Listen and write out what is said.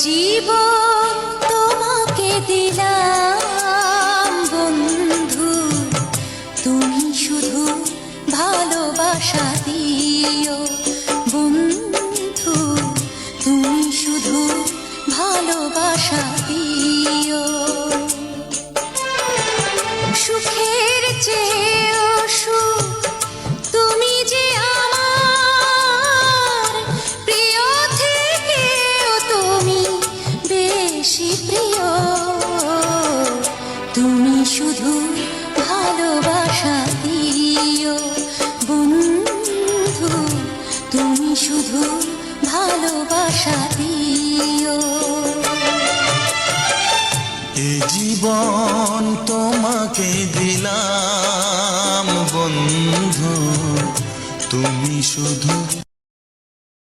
জীবন তোমাকে দিলাম বন্ধু, তুমি শুধু ভালোবাসা দিও বন্ধু, তুমি শুধু ভালোবাসা দিও। সুখের চেয়েও সুখ তুমি যে আমার প্রিয় থেকেও তুমি বেশি প্রিয়, তুমি শুধু ভালোবাসা দিও বন্ধু, তুমি শুধু ভালোবাসা দিও। এ জীবন তোমাকে দিলাম বন্ধু, তুমি শুধু